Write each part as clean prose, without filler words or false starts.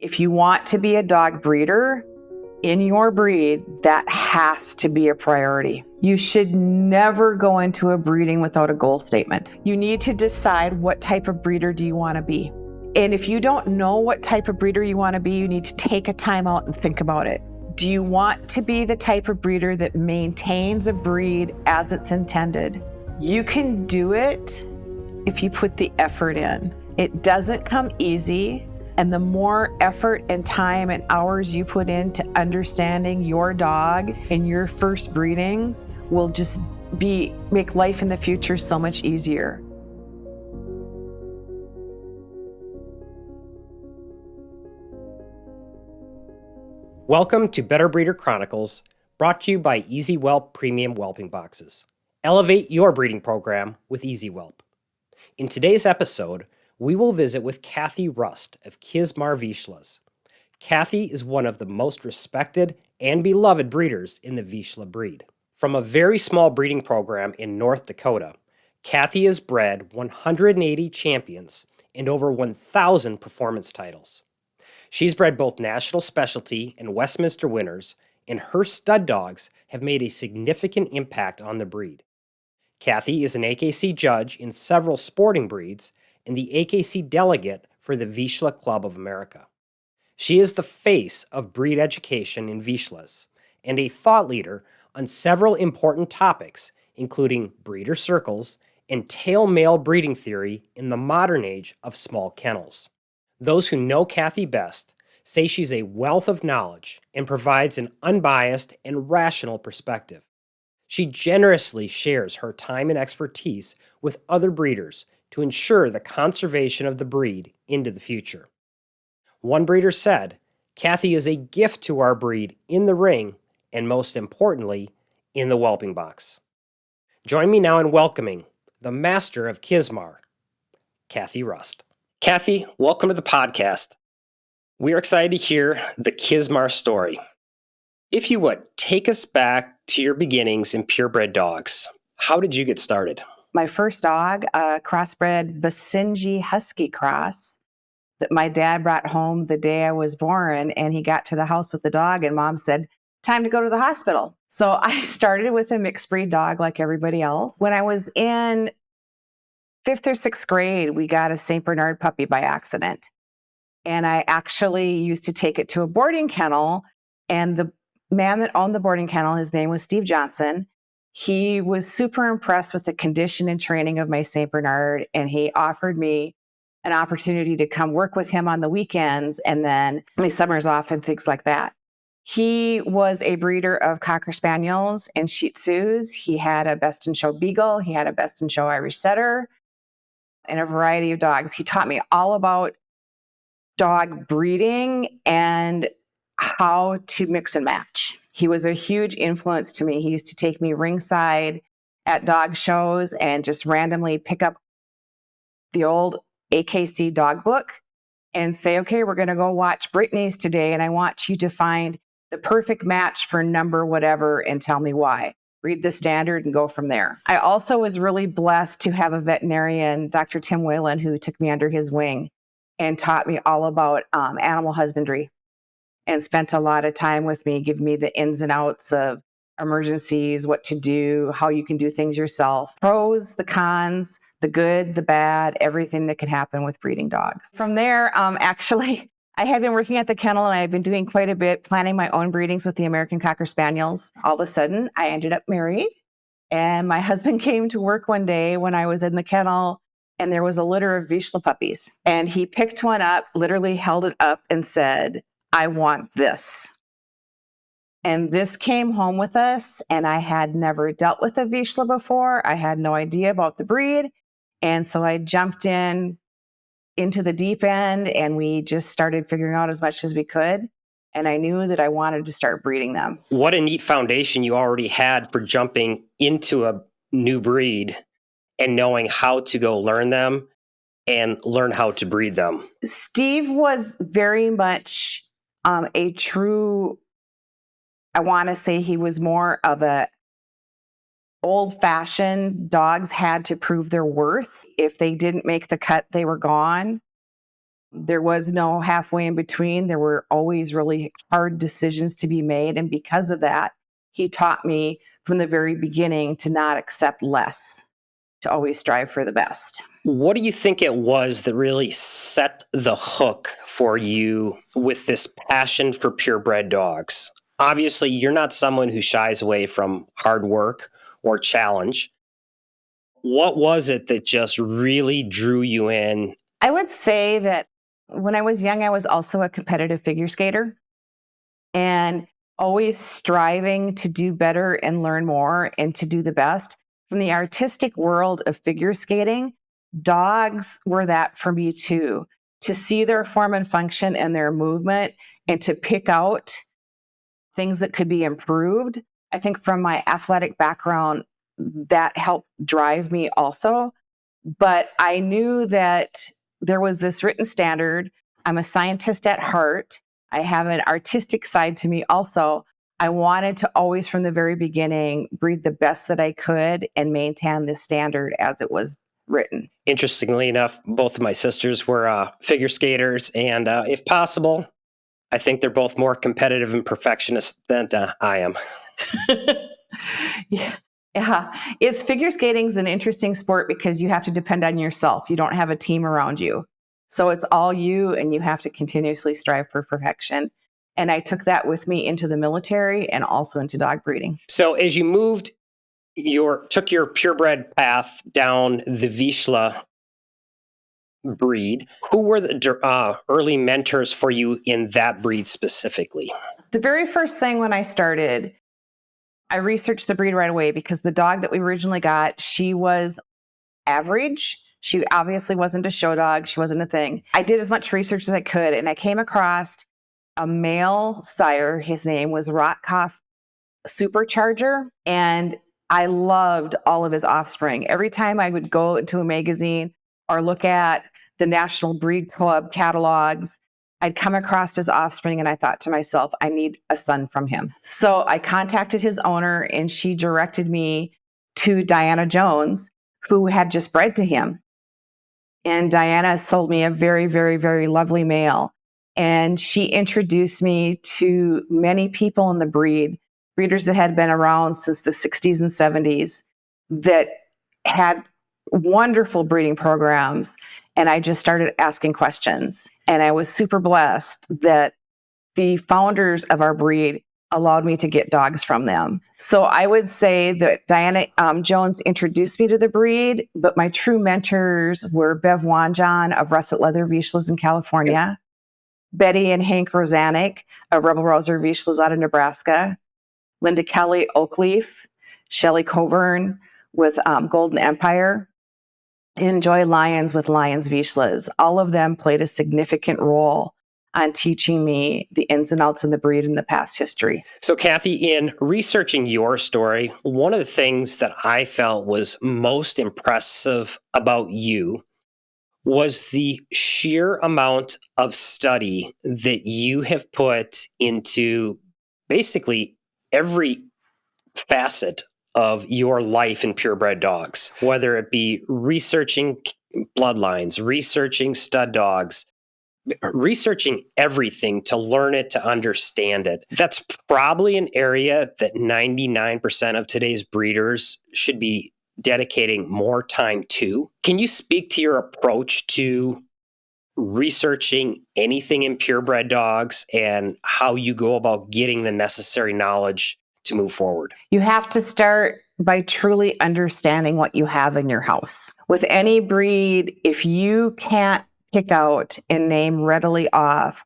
If you want to be a dog breeder in your breed, that has to be a priority. You should never go into a breeding without a goal statement. You need to decide what type of breeder do you want to be. And if you don't know what type of breeder you want to be, you need to take a time out and think about it. Do you want to be the type of breeder that maintains a breed as it's intended? You can do it if you put the effort in. It doesn't come easy. And the more effort and time and hours you put into understanding your dog in your first breedings will just make life in the future so much easier. Welcome to Better Breeder Chronicles, brought to you by Easy Whelp Premium Whelping Boxes. Elevate your breeding program with Easy Whelp. In today's episode, we will visit with Kathy Rust of Kizmar Vizslas. Kathy is one of the most respected and beloved breeders in the Vizsla breed. From a very small breeding program in North Dakota, Kathy has bred 180 champions and over 1,000 performance titles. She's bred both national specialty and Westminster winners, and her stud dogs have made a significant impact on the breed. Kathy is an AKC judge in several sporting breeds and the AKC delegate for the Vizsla Club of America. She is the face of breed education in Vizslas and a thought leader on several important topics, including breeder circles and tail male breeding theory in the modern age of small kennels. Those who know Kathy best say she's a wealth of knowledge and provides an unbiased and rational perspective. She generously shares her time and expertise with other breeders to ensure the conservation of the breed into the future. One breeder said, "Kathy is a gift to our breed in the ring and most importantly, in the whelping box." Join me now in welcoming the master of Kizmar, Kathy Rust. Kathy, welcome to the podcast. We are excited to hear the Kizmar story. If you would, take us back to your beginnings in purebred dogs. How did you get started? My first dog, a crossbred Basenji Husky cross that my dad brought home the day I was born, and he got to the house with the dog and mom said, "Time to go to the hospital." So I started with a mixed breed dog like everybody else. When I was in 5th or 6th grade, we got a St. Bernard puppy by accident. And I actually used to take it to a boarding kennel, and the man that owned the boarding kennel, his name was Steve Johnson. He was super impressed with the condition and training of my St. Bernard, and he offered me an opportunity to come work with him on the weekends and then my summers off and things like that. He was a breeder of Cocker Spaniels and Shih Tzus. He had a Best in Show Beagle. He had a Best in Show Irish Setter and a variety of dogs. He taught me all about dog breeding and how to mix and match. He was a huge influence to me. He used to take me ringside at dog shows and just randomly pick up the old AKC dog book and say, "Okay, we're going to go watch Brittany's today, and I want you to find the perfect match for number whatever and tell me why. Read the standard and go from there." I also was really blessed to have a veterinarian, Dr. Tim Whalen, who took me under his wing and taught me all about animal husbandry and spent a lot of time with me, giving me the ins and outs of emergencies, what to do, how you can do things yourself, pros, the cons, the good, the bad, everything that can happen with breeding dogs. From there, actually, I had been working at the kennel and I had been doing quite a bit, planning my own breedings with the American Cocker Spaniels. All of a sudden, I ended up married, and my husband came to work one day when I was in the kennel, and there was a litter of Vizsla puppies. And he picked one up, literally held it up and said, "I want this." And this came home with us, and I had never dealt with a Vizsla before. I had no idea about the breed. And so I jumped into the deep end, and we just started figuring out as much as we could. And I knew that I wanted to start breeding them. What a neat foundation you already had for jumping into a new breed and knowing how to go learn them and learn how to breed them. Steve was very much a true, I want to say he was more of a old-fashioned, dogs had to prove their worth. If they didn't make the cut, they were gone. There was no halfway in between. There were always really hard decisions to be made. And because of that, he taught me from the very beginning to not accept less, to always strive for the best. What do you think it was that really set the hook for you with this passion for purebred dogs? Obviously, you're not someone who shies away from hard work or challenge. What was it that just really drew you in? I would say that when I was young, I was also a competitive figure skater and always striving to do better and learn more and to do the best. From the artistic world of figure skating, dogs were that for me too. To see their form and function and their movement and to pick out things that could be improved. I think from my athletic background, that helped drive me also. But I knew that there was this written standard. I'm a scientist at heart. I have an artistic side to me also. I wanted to always, from the very beginning, breed the best that I could and maintain this standard as it was written. Interestingly enough, both of my sisters were figure skaters, and if possible, I think they're both more competitive and perfectionist than I am. Yeah. It's figure skating is an interesting sport because you have to depend on yourself. You don't have a team around you. So it's all you, and you have to continuously strive for perfection. And I took that with me into the military and also into dog breeding. So as you took your purebred path down the Vizsla breed, who were the early mentors for you in that breed specifically? The very first thing when I started, I researched the breed right away because the dog that we originally got, she was average. She obviously wasn't a show dog. She wasn't a thing. I did as much research as I could, and I came across a male sire. His name was Rotkoff Supercharger, and I loved all of his offspring. Every time I would go into a magazine or look at the National Breed Club catalogs, I'd come across his offspring and I thought to myself, I need a son from him. So I contacted his owner and she directed me to Diana Jones, who had just bred to him. And Diana sold me a very, very, very lovely male. And she introduced me to many people in the breed, breeders that had been around since the 60s and 70s that had wonderful breeding programs. And I just started asking questions. And I was super blessed that the founders of our breed allowed me to get dogs from them. So I would say that Diana Jones introduced me to the breed, but my true mentors were Bev Wanjan of Rust of Vizslas in California, Betty and Hank Rosanek of Rebel Rouser Vizslas out of Nebraska, Linda Kelly Oakleaf, Shelley Coburn with Golden Empire, and Joy Lyons with Lyons Vizslas. All of them played a significant role on teaching me the ins and outs of the breed and the past history. So Kathy, in researching your story, one of the things that I felt was most impressive about you was the sheer amount of study that you have put into basically every facet of your life in purebred dogs, whether it be researching bloodlines, researching stud dogs, researching everything to learn it, to understand it. That's probably an area that 99% of today's breeders should be dedicating more time to. Can you speak to your approach to researching anything in purebred dogs and how you go about getting the necessary knowledge to move forward? You have to start by truly understanding what you have in your house. With any breed, if you can't pick out and name readily off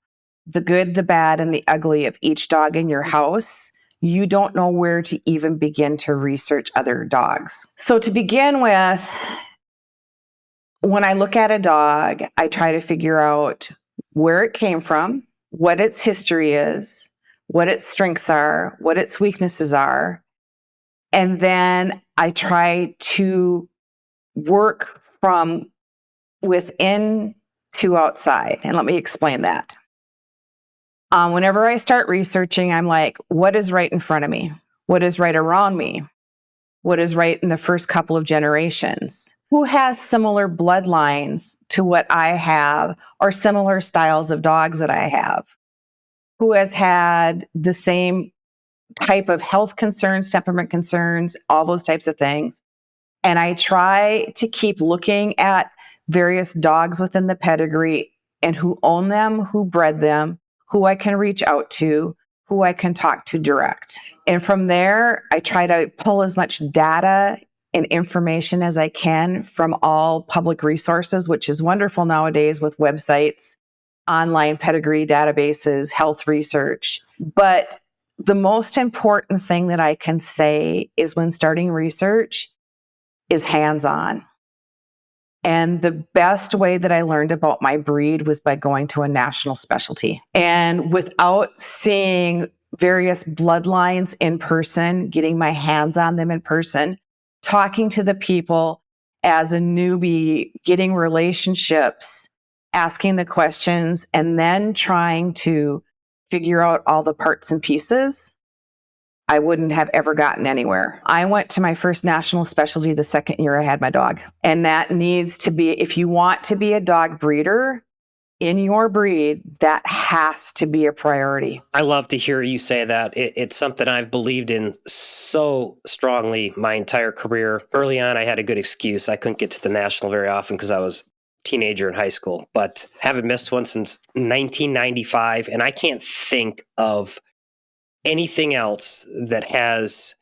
the good, the bad, and the ugly of each dog in your house, you don't know where to even begin to research other dogs. So to begin with, when I look at a dog, I try to figure out where it came from, what its history is, what its strengths are, what its weaknesses are. And then I try to work from within to outside. And let me explain that. Whenever I start researching, I'm like, what is right in front of me? What is right around me? what is right in the first couple of generations. Who has similar bloodlines to what I have or similar styles of dogs that I have? Who has had the same type of health concerns, temperament concerns, all those types of things. And I try to keep looking at various dogs within the pedigree and who own them, who bred them, who I can reach out to, who I can talk to direct. And from there, I try to pull as much data and information as I can from all public resources, which is wonderful nowadays with websites, online pedigree databases, health research. But the most important thing that I can say is when starting research is hands-on. And the best way that I learned about my breed was by going to a national specialty. And without seeing various bloodlines in person, getting my hands on them in person, talking to the people as a newbie, getting relationships, asking the questions, and then trying to figure out all the parts and pieces, I wouldn't have ever gotten anywhere. I went to my first national specialty the second year I had my dog. And that needs to be, if you want to be a dog breeder in your breed, that has to be a priority. I love to hear you say that. It's something I've believed in so strongly my entire career. Early on, I had a good excuse. I couldn't get to the national very often because I was a teenager in high school, but haven't missed one since 1995. And I can't think of anything else that has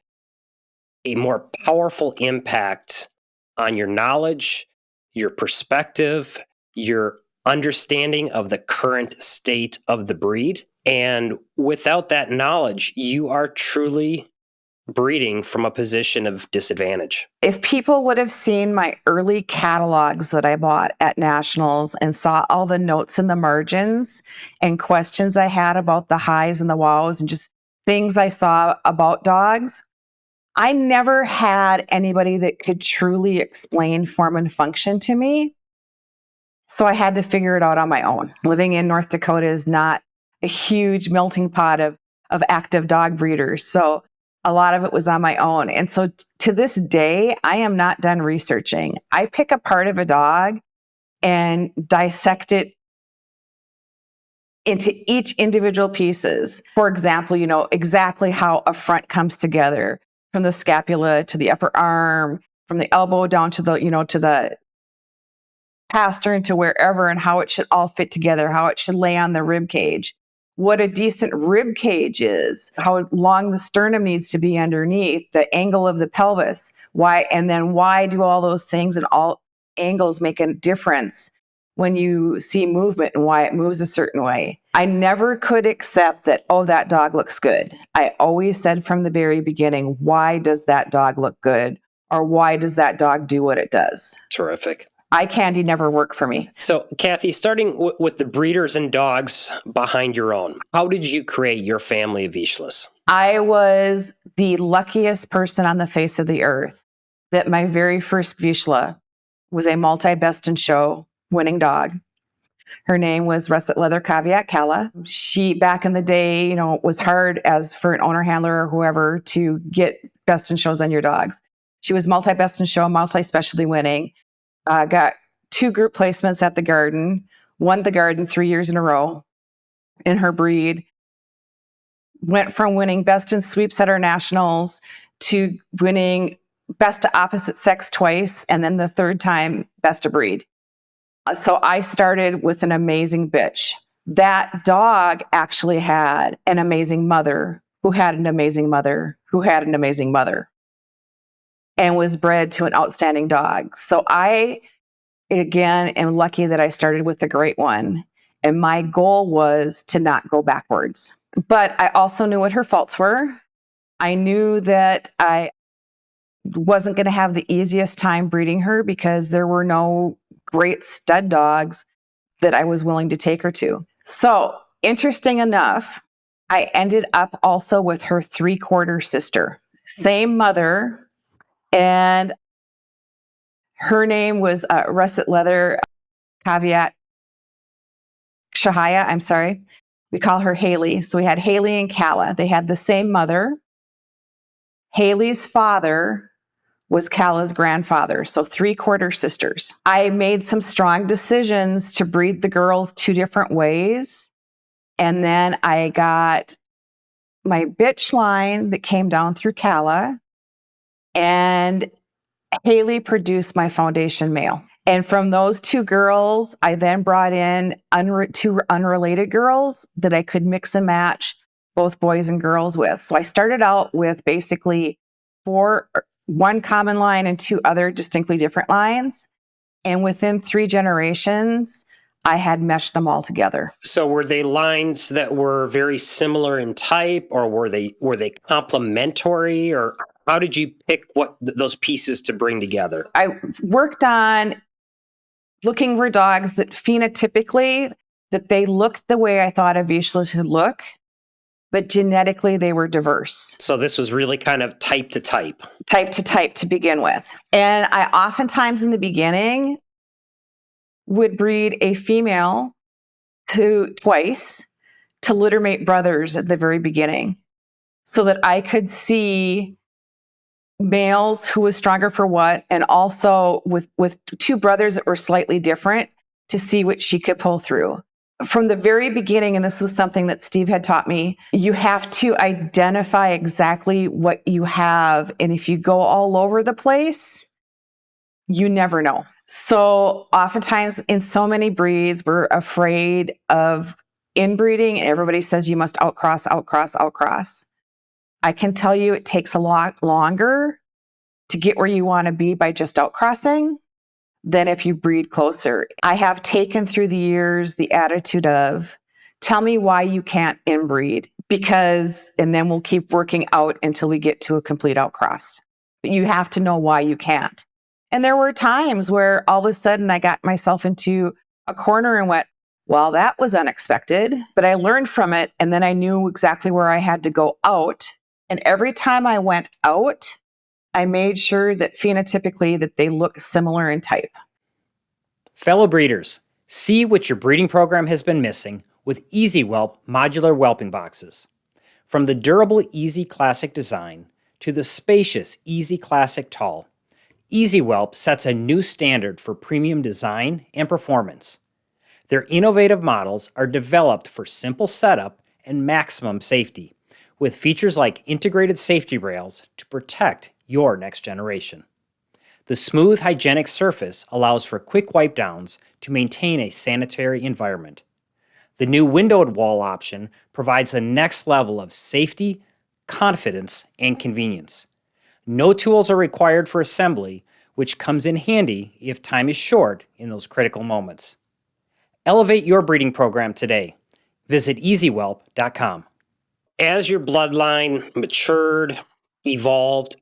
a more powerful impact on your knowledge, your perspective, your understanding of the current state of the breed. And without that knowledge, you are truly breeding from a position of disadvantage. If people would have seen my early catalogs that I bought at nationals and saw all the notes in the margins and questions I had about the highs and the wows and just things I saw about dogs, I never had anybody that could truly explain form and function to me. So I had to figure it out on my own. Living in North Dakota is not a huge melting pot of active dog breeders. So a lot of it was on my own. And so to this day, I am not done researching. I pick a part of a dog and dissect it into each individual pieces. For example, exactly how a front comes together from the scapula to the upper arm, from the elbow down to the pastern to wherever, and how it should all fit together, how it should lay on the rib cage, what a decent rib cage is, how long the sternum needs to be underneath, the angle of the pelvis, why do all those things and all angles make a difference when you see movement and why it moves a certain way. I never could accept that, oh, that dog looks good. I always said from the very beginning, why does that dog look good? Or why does that dog do what it does? Terrific. Eye candy never worked for me. So, Kathy, starting with the breeders and dogs behind your own, how did you create your family of Vizslas? I was the luckiest person on the face of the earth that my very first Vizsla was a multi-best in show winning dog. Her name was Rust Leather Caveat Calla. She, back in the day, was hard as for an owner handler or whoever to get best in shows on your dogs. She was multi-best in show, multi-specialty winning. Got 2 group placements at the Garden, won the Garden 3 years in a row in her breed, went from winning best in sweeps at our nationals to winning best to opposite sex twice, and then the third time best of breed. So I started with an amazing bitch. That dog actually had an amazing mother who had an amazing mother who had an amazing mother, and was bred to an outstanding dog. So I, again, am lucky that I started with a great one. And my goal was to not go backwards. But I also knew what her faults were. I knew that I wasn't going to have the easiest time breeding her because there were no great stud dogs that I was willing to take her to. So, interesting enough, I ended up also with her 3/4 sister. Same mother. And her name was Russet Leather Caveat Shahaya. I'm sorry. We call her Haley. So we had Haley and Calla. They had the same mother. Haley's father was Calla's grandfather. So 3/4 sisters. I made some strong decisions to breed the girls 2 different ways. And then I got my bitch line that came down through Calla, and Haley produced my foundation male. And from those 2 girls, I then brought in 2 unrelated girls that I could mix and match both boys and girls with. So I started out with basically 1 common line and 2 other distinctly different lines. And within 3 generations, I had meshed them all together. So were they lines that were very similar in type, or were they complementary, or how did you pick those pieces to bring together? I worked on looking for dogs that phenotypically, that they looked the way I thought a Vizsla should look, but genetically they were diverse. So this was really kind of type to type. Type to type to begin with. And I oftentimes in the beginning would breed a female twice to littermate brothers at the very beginning, so that I could see males who was stronger for what, and also with 2 brothers that were slightly different, to see what she could pull through. From the very beginning, and this was something that Steve had taught me, you have to identify exactly what you have. And if you go all over the place, you never know. So oftentimes in so many breeds, we're afraid of inbreeding, and everybody says you must outcross, outcross, outcross. I can tell you it takes a lot longer to get where you want to be by just outcrossing than if you breed closer. I have taken through the years the attitude of, tell me why you can't inbreed, and then we'll keep working out until we get to a complete outcross. But you have to know why you can't. And there were times where all of a sudden I got myself into a corner and went, well, that was unexpected, but I learned from it. And then I knew exactly where I had to go out. And every time I went out, I made sure that phenotypically that they look similar in type. Fellow breeders, see what your breeding program has been missing with Easy Whelp modular whelping boxes. From the durable Easy Classic design to the spacious Easy Classic Tall, Easy Whelp sets a new standard for premium design and performance. Their innovative models are developed for simple setup and maximum safety, with features like integrated safety rails to protect your next generation. The smooth, hygienic surface allows for quick wipe downs to maintain a sanitary environment. The new windowed wall option provides the next level of safety, confidence, and convenience. No tools are required for assembly, which comes in handy if time is short in those critical moments. Elevate your breeding program today. Visit easywhelp.com. As your bloodline matured, evolved,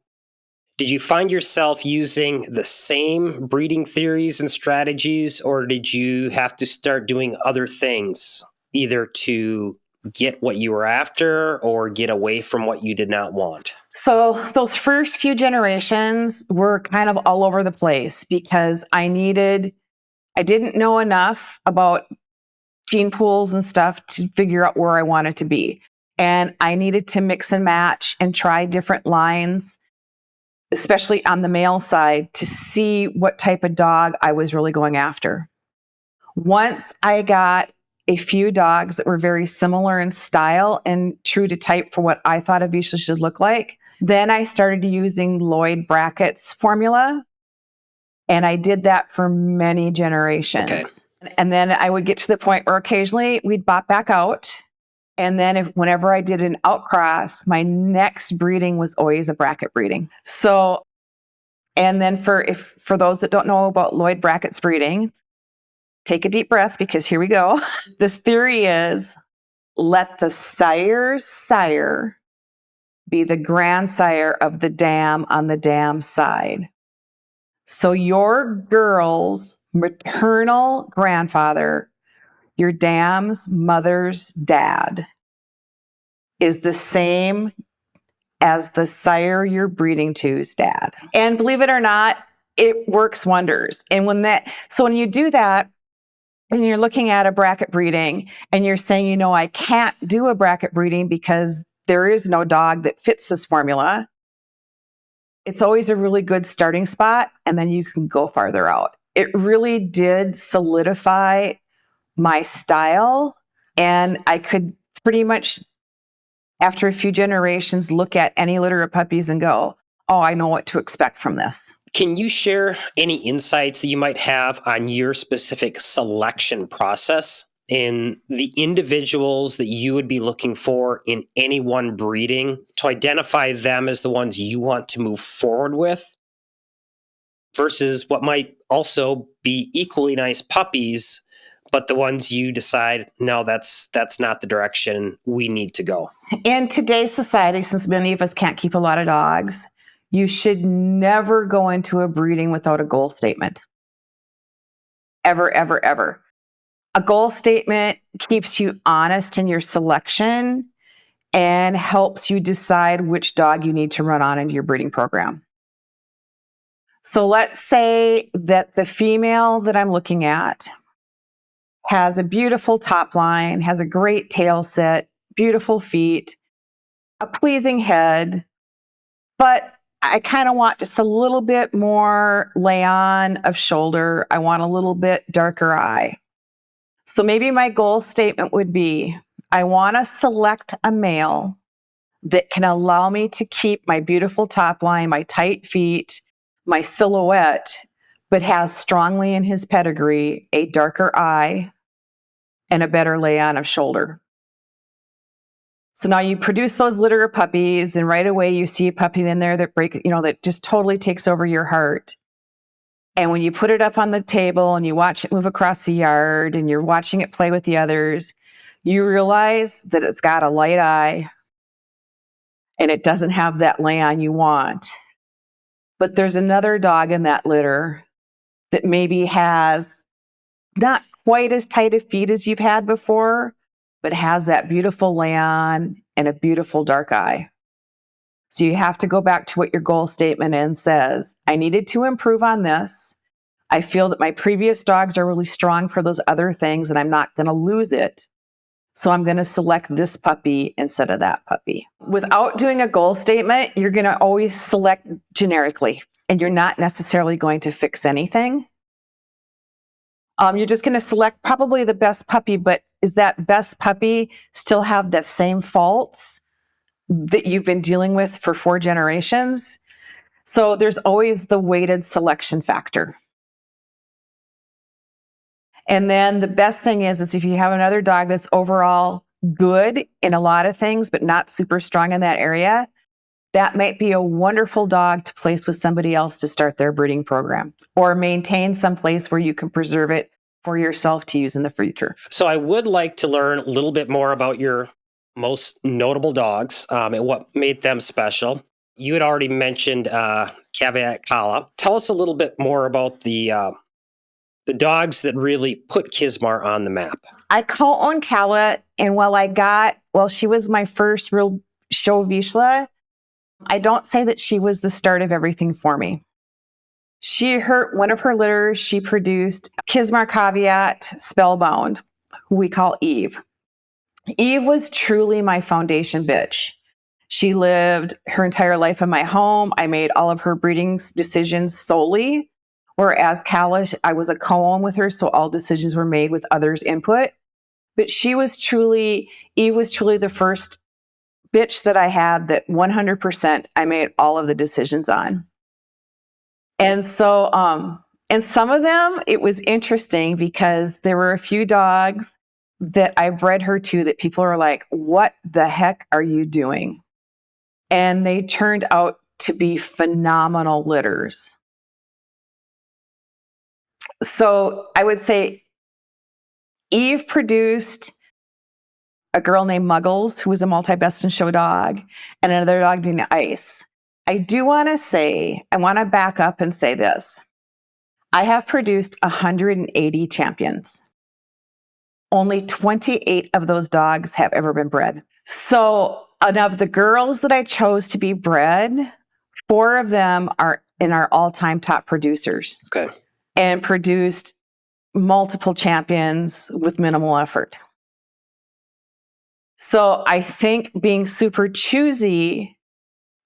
did you find yourself using the same breeding theories and strategies, or did you have to start doing other things, either to get what you were after or get away from what you did not want? So those first few generations were kind of all over the place because I didn't know enough about gene pools and stuff to figure out where I wanted to be. And I needed to mix and match and try different lines, especially on the male side, to see what type of dog I was really going after. Once I got a few dogs that were very similar in style and true to type for what I thought a Vizsla should look like, then I started using Lloyd Brackett's formula. And I did that for many generations. Okay. And then I would get to the point where occasionally we'd bop back out. And then whenever I did an outcross, my next breeding was always a Brackett breeding. So, and then for those that don't know about Lloyd Brackett's breeding, take a deep breath because here we go. This theory is, let the sire's sire be the grandsire of the dam on the dam side. So your girl's maternal grandfather, your dam's mother's dad, is the same as the sire you're breeding to's dad. And believe it or not, it works wonders. And when you do that, and you're looking at a Brackett breeding and you're saying, I can't do a Brackett breeding because there is no dog that fits this formula. It's always a really good starting spot, and then you can go farther out. It really did solidify my style, and I could pretty much, after a few generations, look at any litter of puppies and go, oh, I know what to expect from this. Can you share any insights that you might have on your specific selection process and the individuals that you would be looking for in any one breeding to identify them as the ones you want to move forward with versus what might also be equally nice puppies, but the ones you decide, no, that's not the direction we need to go? In today's society, since many of us can't keep a lot of dogs, you should never go into a breeding without a goal statement. Ever, ever, ever. A goal statement keeps you honest in your selection and helps you decide which dog you need to run on into your breeding program. So let's say that the female that I'm looking at has a beautiful top line, has a great tail set, beautiful feet, a pleasing head, but I kind of want just a little bit more lay on of shoulder. I want a little bit darker eye. So maybe my goal statement would be, I want to select a male that can allow me to keep my beautiful top line, my tight feet, my silhouette, but has strongly in his pedigree a darker eye and a better lay on of shoulder. So now you produce those litter of puppies, and right away you see a puppy in there that just totally takes over your heart. And when you put it up on the table and you watch it move across the yard and you're watching it play with the others, you realize that it's got a light eye and it doesn't have that lay on you want. But there's another dog in that litter that maybe has not quite as tight of feet as you've had before, but has that beautiful lay on and a beautiful dark eye. So you have to go back to what your goal statement is, says, I needed to improve on this. I feel that my previous dogs are really strong for those other things and I'm not going to lose it. So I'm going to select this puppy instead of that puppy. Without doing a goal statement, you're going to always select generically and you're not necessarily going to fix anything. You're just going to select probably the best puppy, but is that best puppy still have the same faults that you've been dealing with for 4 generations? So there's always the weighted selection factor. And then the best thing is if you have another dog that's overall good in a lot of things, but not super strong in that area, that might be a wonderful dog to place with somebody else to start their breeding program or maintain some place where you can preserve it for yourself to use in the future. So I would like to learn a little bit more about your most notable dogs and what made them special. You had already mentioned Caveat Kala. Tell us a little bit more about the dogs that really put Kizmar on the map. I co-own Kala, and while she was my first real show Vizsla, I don't say that she was the start of everything for me. One of her litters, she produced Kizmar Caveat Spellbound, who we call Eve. Eve was truly my foundation bitch. She lived her entire life in my home. I made all of her breeding decisions solely. Whereas Kala, I was a co-own with her, so all decisions were made with others' input. But Eve was truly the first bitch that I had that 100% I made all of the decisions on. And so, and some of them, it was interesting because there were a few dogs that I bred her to that people are like, what the heck are you doing? And they turned out to be phenomenal litters. So I would say Eve produced a girl named Muggles, who was a multi-best in show dog, and another dog named Ice. I do want to back up and say this. I have produced 180 champions. Only 28 of those dogs have ever been bred. So of the girls that I chose to be bred, 4 of them are in our all-time top producers. Okay. And produced multiple champions with minimal effort. So I think being super choosy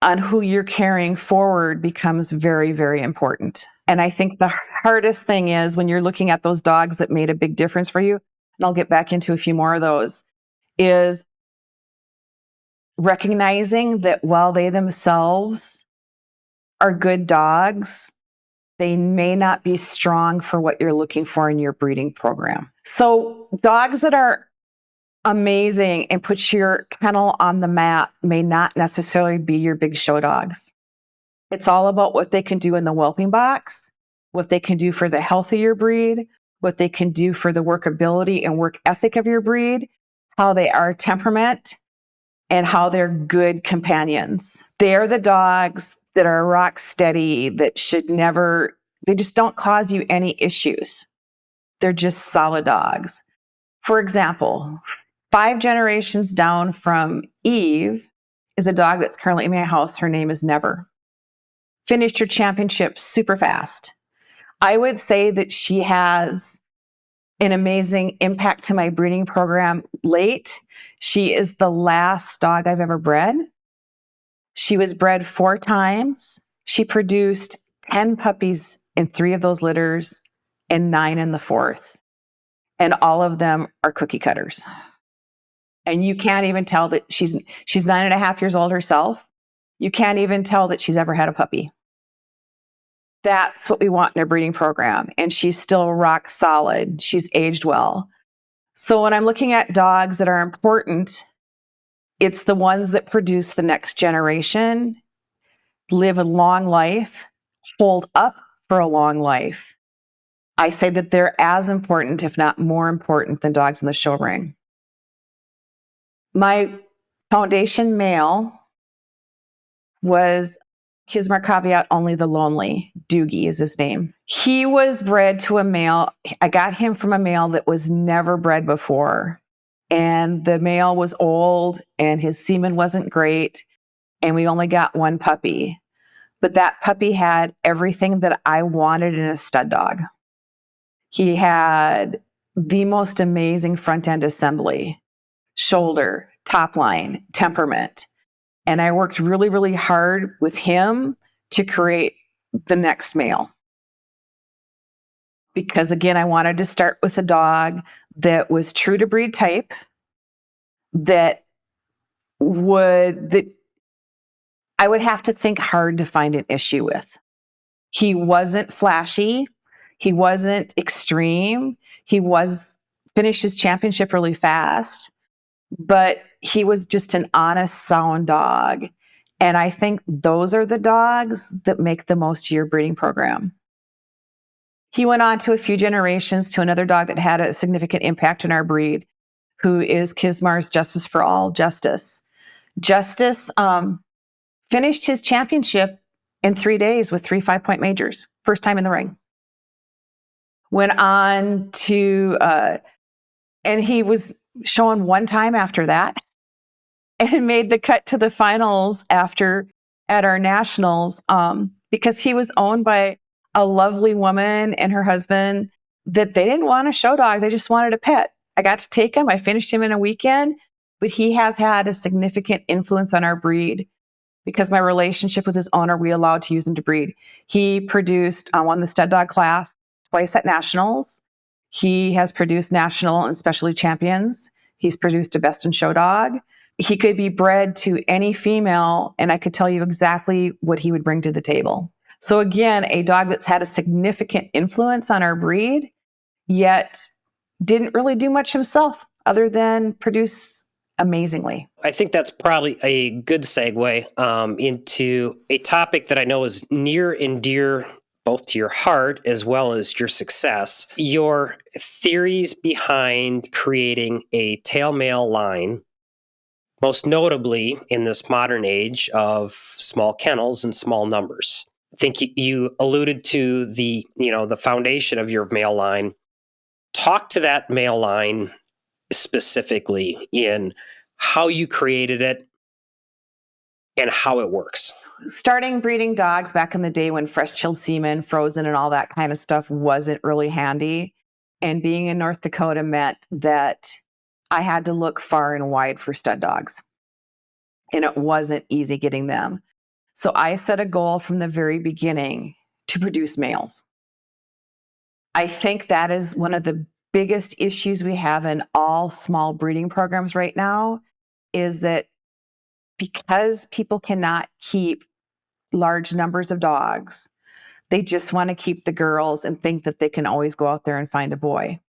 on who you're carrying forward becomes very, very important. And I think the hardest thing is when you're looking at those dogs that made a big difference for you, and I'll get back into a few more of those, is recognizing that while they themselves are good dogs, they may not be strong for what you're looking for in your breeding program. So dogs that are amazing and put your kennel on the map may not necessarily be your big show dogs. It's all about what they can do in the whelping box, what they can do for the health of your breed, what they can do for the workability and work ethic of your breed, how they are temperament, and how they're good companions. They're the dogs that are rock steady, that should never, they just don't cause you any issues. They're just solid dogs. For example, 5 generations down from Eve is a dog that's currently in my house. Her name is Never. Finished her championship super fast. I would say that she has an amazing impact to my breeding program late. She is the last dog I've ever bred. She was bred 4 times. She produced 10 puppies in 3 of those litters and 9 in the 4th. And all of them are cookie cutters. And you can't even tell that she's 9.5 years old herself. You can't even tell that she's ever had a puppy. That's what we want in a breeding program. And she's still rock solid. She's aged well. So when I'm looking at dogs that are important, it's the ones that produce the next generation, live a long life, hold up for a long life. I say that they're as important, if not more important, than dogs in the show ring. My foundation male was Kizmar Caveat Only the Lonely. Doogie is his name. He was bred to a male. I got him from a male that was never bred before. And the male was old and his semen wasn't great. And we only got 1 puppy. But that puppy had everything that I wanted in a stud dog. He had the most amazing front end assembly, shoulder, top line, temperament. And I worked really, really hard with him to create the next male. Because again, I wanted to start with a dog that was true to breed type, that I would have to think hard to find an issue with. He wasn't flashy. He wasn't extreme. He finished his championship really fast, but he was just an honest, sound dog. And I think those are the dogs that make the most of your breeding program. He went on to a few generations to another dog that had a significant impact in our breed, who is Kizmar's Justice for All, Justice. Justice finished his championship in 3 days with 3 5-point majors, first time in the ring. Went on to, and he was shown 1 time after that and made the cut to the finals at our nationals because he was owned by a lovely woman and her husband that they didn't want a show dog. They just wanted a pet. I got to take him. I finished him in a weekend, but he has had a significant influence on our breed because my relationship with his owner, we allowed to use him to breed. He produced, won the stud dog class twice at nationals. He has produced national and specialty champions. He's produced a best in show dog. He could be bred to any female, and I could tell you exactly what he would bring to the table. So again, a dog that's had a significant influence on our breed, yet didn't really do much himself other than produce amazingly. I think that's probably a good segue into a topic that I know is near and dear both to your heart as well as your success. Your theories behind creating a tail male line, most notably in this modern age of small kennels and small numbers. I think you alluded to the foundation of your male line. Talk to that male line specifically in how you created it and how it works. Starting breeding dogs back in the day when fresh chilled semen, frozen and all that kind of stuff wasn't really handy. And being in North Dakota meant that I had to look far and wide for stud dogs. And it wasn't easy getting them. So I set a goal from the very beginning to produce males. I think that is one of the biggest issues we have in all small breeding programs right now, is that because people cannot keep large numbers of dogs, they just want to keep the girls and think that they can always go out there and find a boy.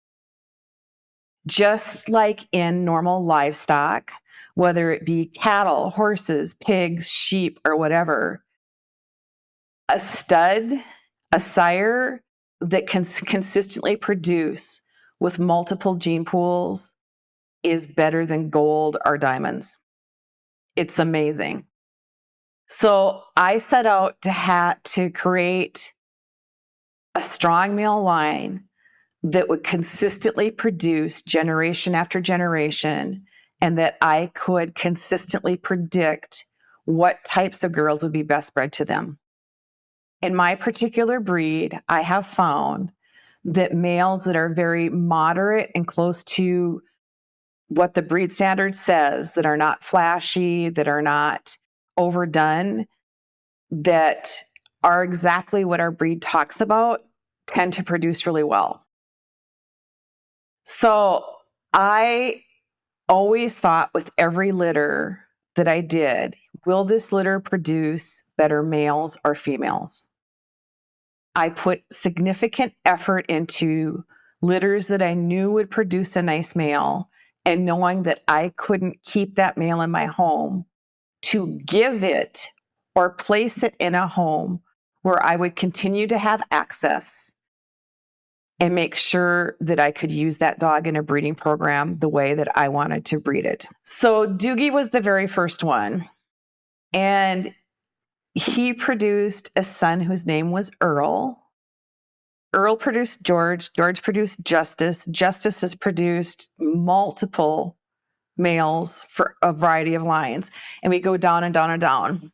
Just like in normal livestock, whether it be cattle, horses, pigs, sheep, or whatever, a stud, a sire that can consistently produce with multiple gene pools is better than gold or diamonds. It's amazing. So I set out to create a strong male line that would consistently produce generation after generation, and that I could consistently predict what types of girls would be best bred to them. In my particular breed, I have found that males that are very moderate and close to what the breed standard says, that are not flashy, that are not overdone, that are exactly what our breed talks about, tend to produce really well. So I always thought with every litter that I did, will this litter produce better males or females? I put significant effort into litters that I knew would produce a nice male, and knowing that I couldn't keep that male in my home, to give it or place it in a home where I would continue to have access and make sure that I could use that dog in a breeding program the way that I wanted to breed it. So Doogie was the very first one. And he produced a son whose name was Earl. Earl produced George. George produced Justice. Justice has produced multiple males for a variety of lines. And we go down and down and down.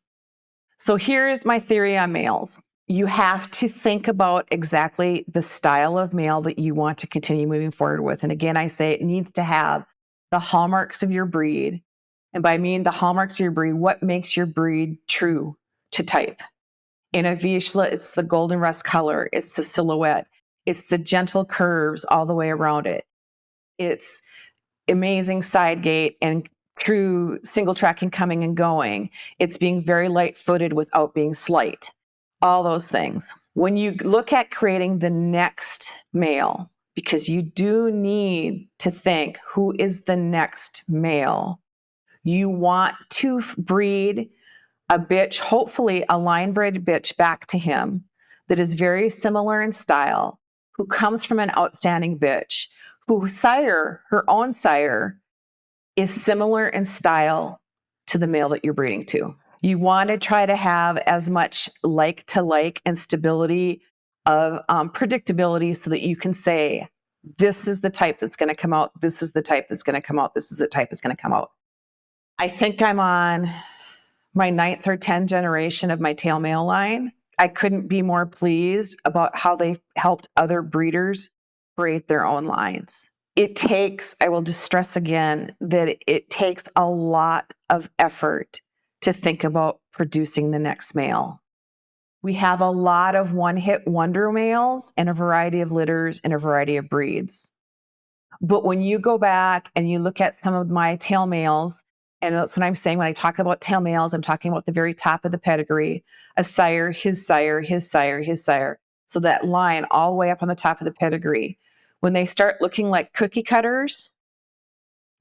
So here's my theory on males. You have to think about exactly the style of male that you want to continue moving forward with. And again, I say it needs to have the hallmarks of your breed. And by mean the hallmarks of your breed, what makes your breed true to type? In a Vizsla, it's the golden rust color. It's the silhouette. It's the gentle curves all the way around it. It's amazing side gait and true single tracking coming and going. It's being very light footed without being slight. All those things. When you look at creating the next male, because you do need to think, who is the next male? You want to breed a bitch, hopefully a line bred bitch, back to him that is very similar in style, who comes from an outstanding bitch, whose sire, her own sire, is similar in style to the male that you're breeding to. You want to try to have as much like to like and stability of predictability so that you can say, this is the type that's going to come out. This is the type that's going to come out. This is the type that's going to come out. I think I'm on my 9th or 10th generation of my tail male line. I couldn't be more pleased about how they helped other breeders create their own lines. It takes, I will just stress again, that it takes a lot of effort to think about producing the next male. We have a lot of one-hit wonder males and a variety of litters and a variety of breeds. But when you go back and you look at some of my tail males, and that's what I'm saying when I talk about tail males, I'm talking about the very top of the pedigree, a sire, his sire, his sire, his sire. So that line all the way up on the top of the pedigree. When they start looking like cookie cutters,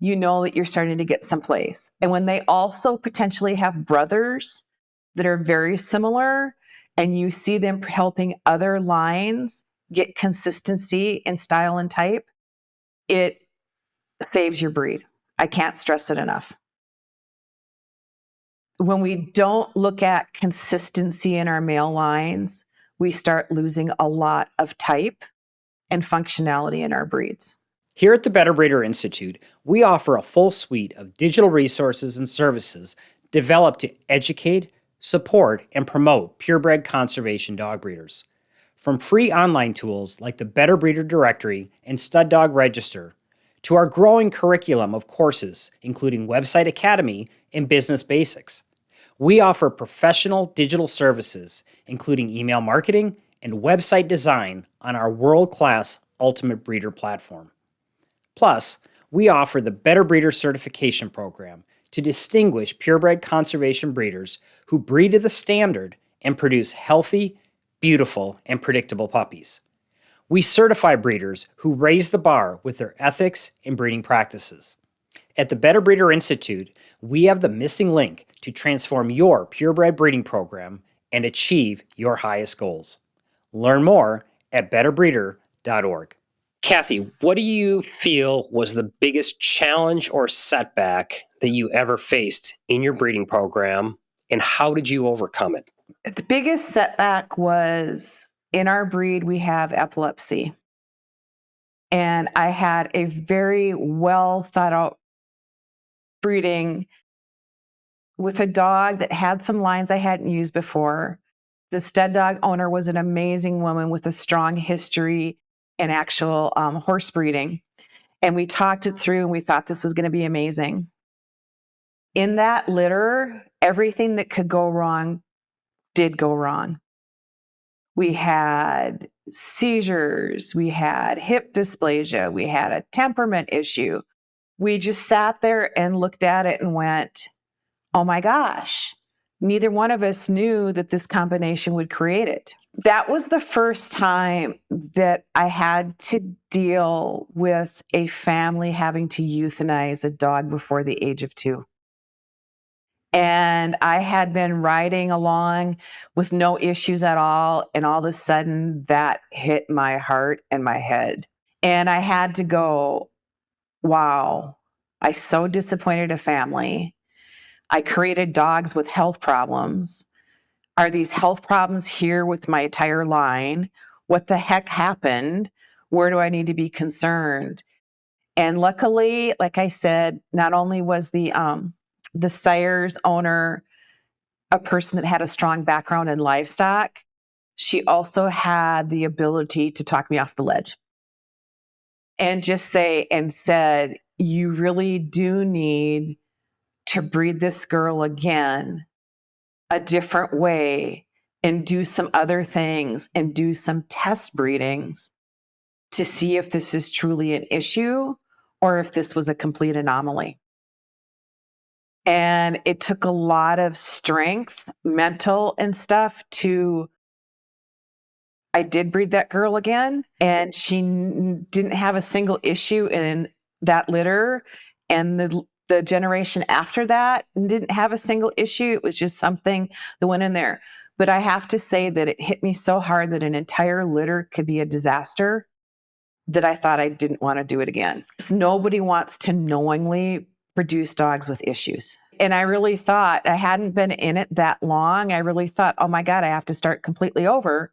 you know that you're starting to get someplace. And when they also potentially have brothers that are very similar, and you see them helping other lines get consistency in style and type, it saves your breed. I can't stress it enough. When we don't look at consistency in our male lines, we start losing a lot of type and functionality in our breeds. Here at the Better Breeder Institute, we offer a full suite of digital resources and services developed to educate, support, and promote purebred conservation dog breeders. From free online tools like the Better Breeder Directory and Stud Dog Register, to our growing curriculum of courses, including Website Academy and Business Basics. We offer professional digital services, including email marketing and website design on our world-class Ultimate Breeder platform. Plus, we offer the Better Breeder Certification Program to distinguish purebred conservation breeders who breed to the standard and produce healthy, beautiful, and predictable puppies. We certify breeders who raise the bar with their ethics and breeding practices. At the Better Breeder Institute, we have the missing link to transform your purebred breeding program and achieve your highest goals. Learn more at betterbreeder.org. Kathy, what do you feel was the biggest challenge or setback that you ever faced in your breeding program, and how did you overcome it? The biggest setback was in our breed, we have epilepsy. And I had a very well thought out breeding with a dog that had some lines I hadn't used before. The stud dog owner was an amazing woman with a strong history in actual horse breeding. And we talked it through and we thought this was going to be amazing. In that litter, everything that could go wrong did go wrong. We had seizures, we had hip dysplasia, we had a temperament issue. We just sat there and looked at it and went, oh my gosh, neither one of us knew that this combination would create it. That was the first time that I had to deal with a family having to euthanize a dog before the age of 2. And I had been riding along with no issues at all. And all of a sudden that hit my heart and my head. And I had to go, wow, I so disappointed a family. I created dogs with health problems. Are these health problems here with my entire line? What the heck happened? Where do I need to be concerned? And luckily, like I said, not only was the sire's owner a person that had a strong background in livestock, she also had the ability to talk me off the ledge and just said, you really do need to breed this girl again a different way and do some other things and do some test breedings to see if this is truly an issue or if this was a complete anomaly. And it took a lot of strength, mental and stuff I did breed that girl again, and she didn't have a single issue in that litter. And the generation after that didn't have a single issue. It was just something that went in there. But I have to say that it hit me so hard that an entire litter could be a disaster that I thought I didn't want to do it again. Because nobody wants to knowingly produce dogs with issues. And I really thought, I hadn't been in it that long. I really thought, oh my God, I have to start completely over.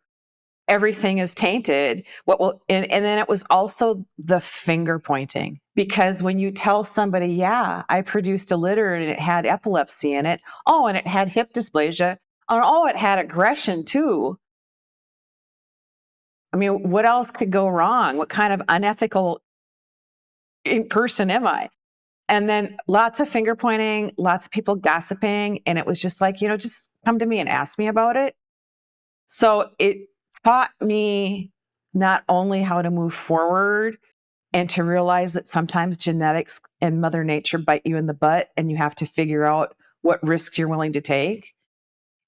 Everything is tainted. And then it was also the finger pointing, because when you tell somebody, yeah, I produced a litter and it had epilepsy in it. Oh, and it had hip dysplasia. Oh, it had aggression too. I mean, what else could go wrong? What kind of unethical person am I? And then lots of finger pointing, lots of people gossiping. And it was just like, just come to me and ask me about it. So it taught me not only how to move forward and to realize that sometimes genetics and Mother Nature bite you in the butt and you have to figure out what risks you're willing to take.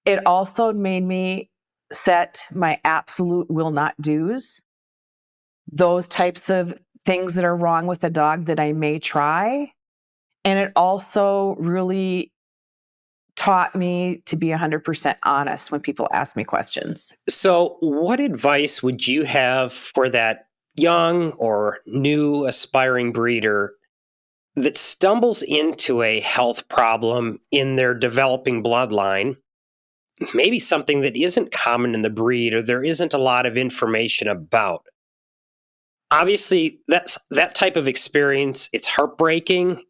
It also made me set my absolute will not do's, those types of things that are wrong with a dog that I may try. And it also really taught me to be 100% honest when people ask me questions. So, what advice would you have for that young or new aspiring breeder that stumbles into a health problem in their developing bloodline? Maybe something that isn't common in the breed or there isn't a lot of information about. Obviously, that type of experience, it's heartbreaking.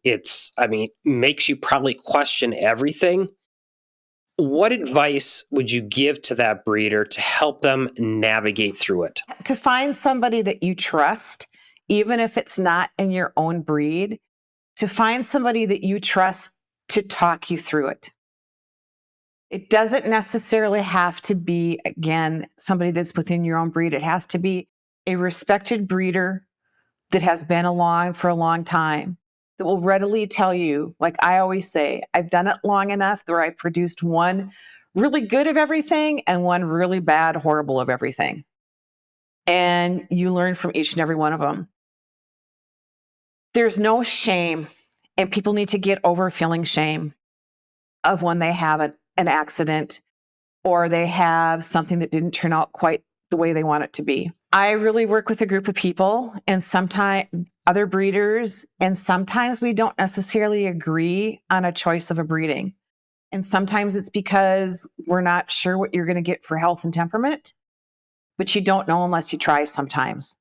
Makes you probably question everything. What advice would you give to that breeder to help them navigate through it? To find somebody that you trust, even if it's not in your own breed, to find somebody that you trust to talk you through it. It doesn't necessarily have to be, again, somebody that's within your own breed. It has to be a respected breeder that has been along for a long time, that will readily tell you, like I always say, I've done it long enough where I've produced one really good of everything and one really bad, horrible of everything. And you learn from each and every one of them. There's no shame, and people need to get over feeling shame of when they have an accident or they have something that didn't turn out quite the way they want it to be. I really work with a group of people and sometimes other breeders, and sometimes we don't necessarily agree on a choice of a breeding. And sometimes it's because we're not sure what you're going to get for health and temperament, but you don't know unless you try sometimes.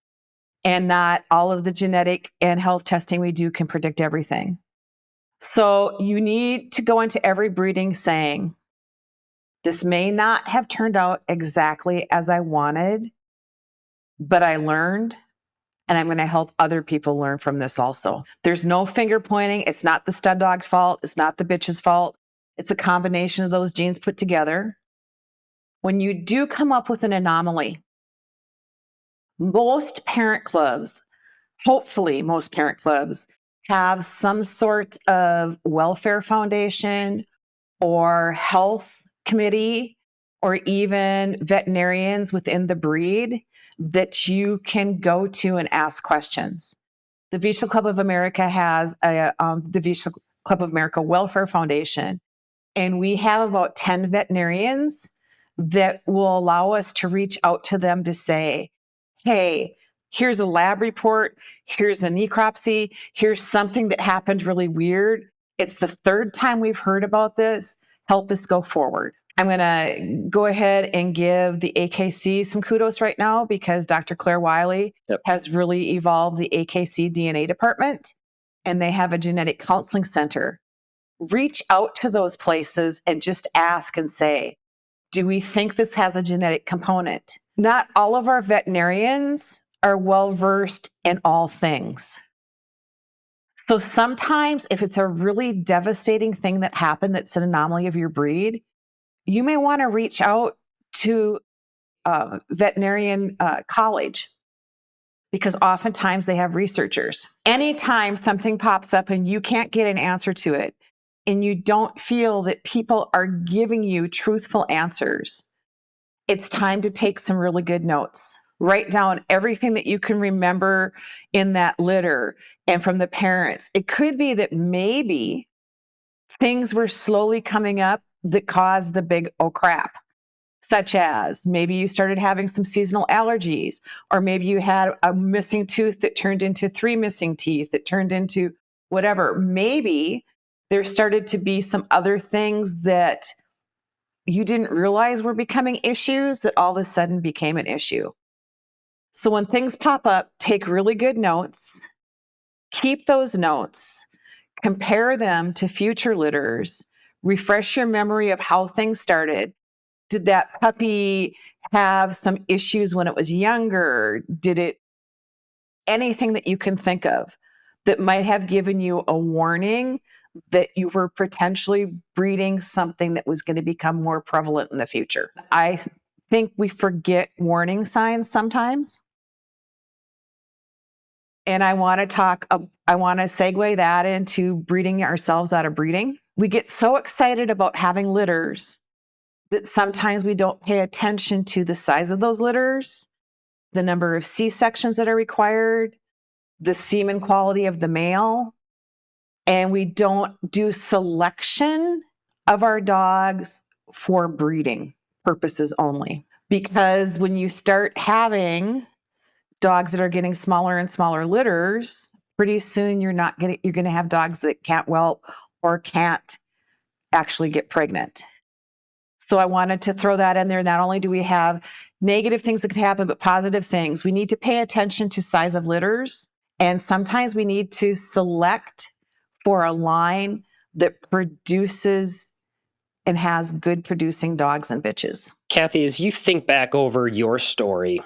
And not all of the genetic and health testing we do can predict everything. So you need to go into every breeding saying, this may not have turned out exactly as I wanted, but I learned, and I'm going to help other people learn from this also. There's no finger pointing. It's not the stud dog's fault. It's not the bitch's fault. It's a combination of those genes put together. When you do come up with an anomaly, most parent clubs, hopefully most parent clubs, have some sort of welfare foundation or health committee or even veterinarians within the breed that you can go to and ask questions. The Vizsla Club of America has the Vizsla Club of America Welfare Foundation, and we have about 10 veterinarians that will allow us to reach out to them to say, hey, here's a lab report, here's a necropsy, here's something that happened really weird. It's the third time we've heard about this. Help us go forward. I'm going to go ahead and give the AKC some kudos right now because Dr. Claire Wiley has really evolved the AKC DNA department, and they have a genetic counseling center. Reach out to those places and just ask and say, do we think this has a genetic component? Not all of our veterinarians are well versed in all things. So sometimes if it's a really devastating thing that happened that's an anomaly of your breed, you may want to reach out to a veterinarian college because oftentimes they have researchers. Anytime something pops up and you can't get an answer to it, and you don't feel that people are giving you truthful answers, it's time to take some really good notes. Write down everything that you can remember in that litter and from the parents. It could be that maybe things were slowly coming up that caused the big oh crap, such as maybe you started having some seasonal allergies, or maybe you had a missing tooth that turned into 3 missing teeth, that turned into whatever. Maybe there started to be some other things that you didn't realize were becoming issues that all of a sudden became an issue. So when things pop up, take really good notes, keep those notes, compare them to future litters, refresh your memory of how things started. Did that puppy have some issues when it was younger? Did it, anything that you can think of that might have given you a warning that you were potentially breeding something that was going to become more prevalent in the future? I think we forget warning signs sometimes. And I want to segue that into breeding ourselves out of breeding. We get so excited about having litters that sometimes we don't pay attention to the size of those litters, the number of C-sections that are required, the semen quality of the male, and we don't do selection of our dogs for breeding purposes only. Because when you start having dogs that are getting smaller and smaller litters, pretty soon you're going to have dogs that can't whelp or can't actually get pregnant. So I wanted to throw that in there. Not only do we have negative things that could happen, but positive things. We need to pay attention to size of litters. And sometimes we need to select for a line that produces and has good producing dogs and bitches. Kathy, as you think back over your story,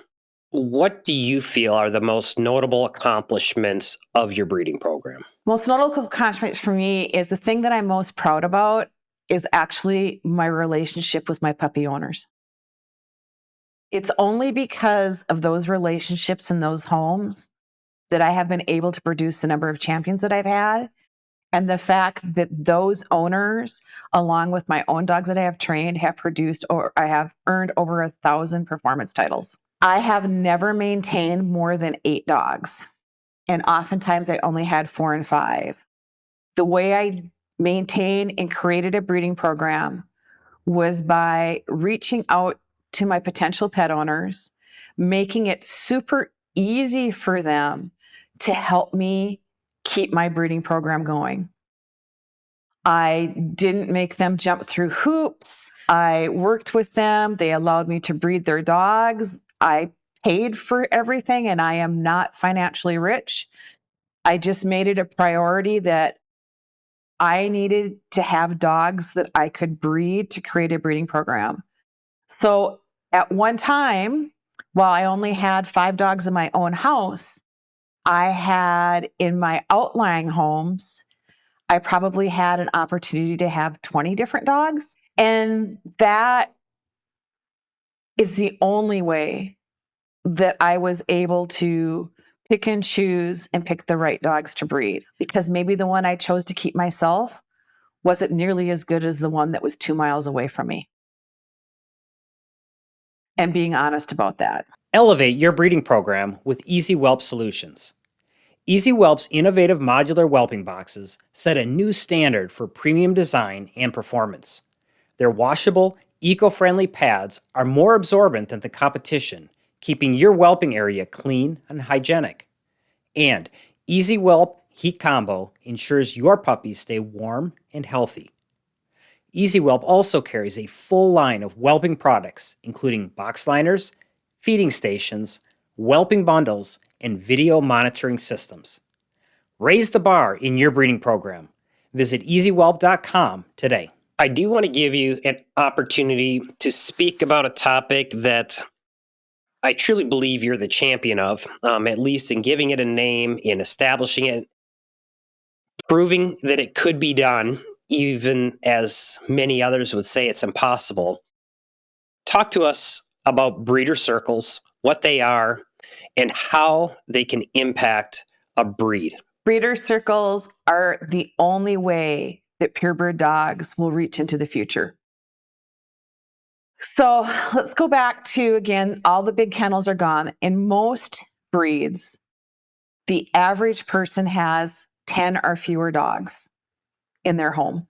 what do you feel are the most notable accomplishments of your breeding program? Most notable accomplishments for me is the thing that I'm most proud about is actually my relationship with my puppy owners. It's only because of those relationships in those homes that I have been able to produce the number of champions that I've had. And the fact that those owners, along with my own dogs that I have trained, have produced, or I have earned over 1,000 performance titles. I have never maintained more than 8 dogs. And oftentimes I only had 4 and 5. The way I maintained and created a breeding program was by reaching out to my potential pet owners, making it super easy for them to help me keep my breeding program going. I didn't make them jump through hoops. I worked with them. They allowed me to breed their dogs. I paid for everything, and I am not financially rich. I just made it a priority that I needed to have dogs that I could breed to create a breeding program. So at one time, while I only had 5 dogs in my own house, I had in my outlying homes, I probably had an opportunity to have 20 different dogs. And that is the only way that I was able to pick and choose and pick the right dogs to breed, because maybe the one I chose to keep myself wasn't nearly as good as the one that was 2 miles away from me. And being honest about that. Elevate your breeding program with Easy Whelp Solutions. Easy Whelp's innovative modular whelping boxes set a new standard for premium design and performance. Their washable, eco-friendly pads are more absorbent than the competition, keeping your whelping area clean and hygienic. And Easy Whelp Heat Combo ensures your puppies stay warm and healthy. Easy Whelp also carries a full line of whelping products, including box liners, feeding stations, whelping bundles, and video monitoring systems. Raise the bar in your breeding program. Visit easywhelp.com today. I do want to give you an opportunity to speak about a topic that I truly believe you're the champion of, at least in giving it a name, in establishing it, proving that it could be done, even as many others would say it's impossible. Talk to us about breeder circles, what they are, and how they can impact a breed. Breeder circles are the only way that purebred dogs will reach into the future. So let's go back to, again, all the big kennels are gone. In most breeds, the average person has 10 or fewer dogs in their home.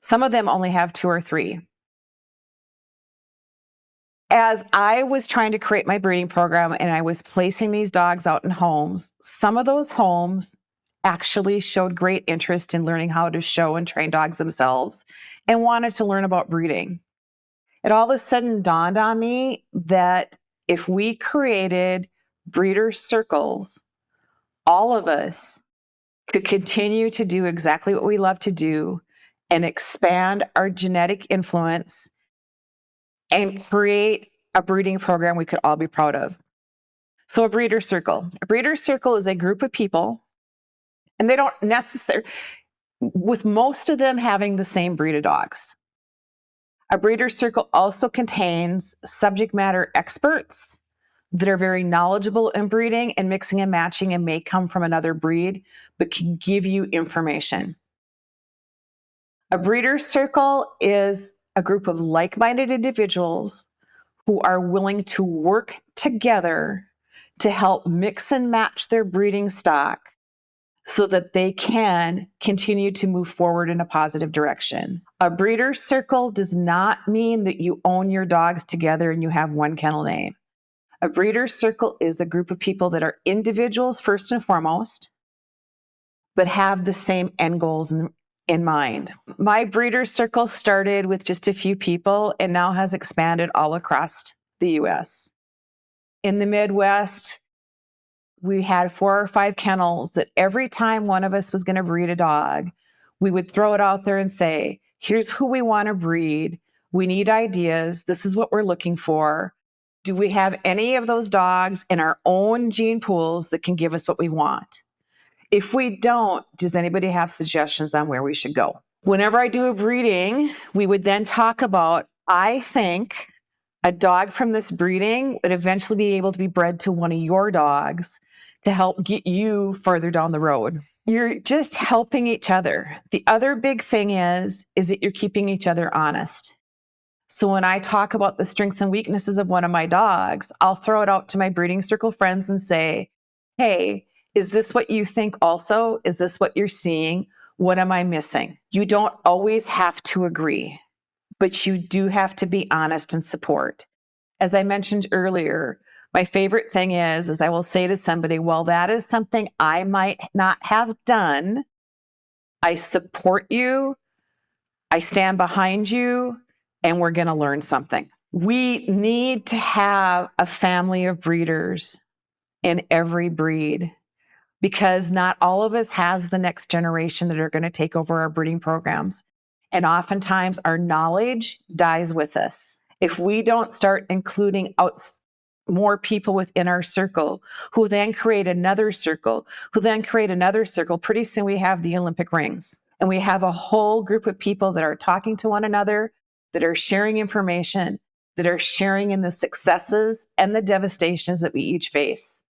Some of them only have 2 or 3. As I was trying to create my breeding program and I was placing these dogs out in homes, some of those homes actually showed great interest in learning how to show and train dogs themselves and wanted to learn about breeding. It all of a sudden dawned on me that if we created breeder circles, all of us could continue to do exactly what we love to do and expand our genetic influence and create a breeding program we could all be proud of. So a breeder circle is a group of people, and they don't necessarily, with most of them having the same breed of dogs. A breeder circle also contains subject matter experts that are very knowledgeable in breeding and mixing and matching and may come from another breed, but can give you information. A breeder circle is a group of like-minded individuals who are willing to work together to help mix and match their breeding stock so that they can continue to move forward in a positive direction. A breeder circle does not mean that you own your dogs together and you have one kennel name. A breeder circle is a group of people that are individuals first and foremost, but have the same end goals in mind. My breeder circle started with just a few people and now has expanded all across the US. In the Midwest, we had 4 or 5 kennels that every time one of us was going to breed a dog, we would throw it out there and say, here's who we want to breed. We need ideas. This is what we're looking for. Do we have any of those dogs in our own gene pools that can give us what we want? If we don't, does anybody have suggestions on where we should go? Whenever I do a breeding, we would then talk about, I think a dog from this breeding would eventually be able to be bred to one of your dogs to help get you further down the road. You're just helping each other. The other big thing is that you're keeping each other honest. So when I talk about the strengths and weaknesses of one of my dogs, I'll throw it out to my breeding circle friends and say, hey, is this what you think also? Is this what you're seeing? What am I missing? You don't always have to agree, but you do have to be honest and support. As I mentioned earlier, my favorite thing is I will say to somebody, well, that is something I might not have done. I support you. I stand behind you, and we're going to learn something. We need to have a family of breeders in every breed, because not all of us has the next generation that are going to take over our breeding programs. And oftentimes our knowledge dies with us. If we don't start including more people within our circle, who then create another circle, pretty soon we have the Olympic rings. And we have a whole group of people that are talking to one another, that are sharing information, that are sharing in the successes and the devastations that we each face.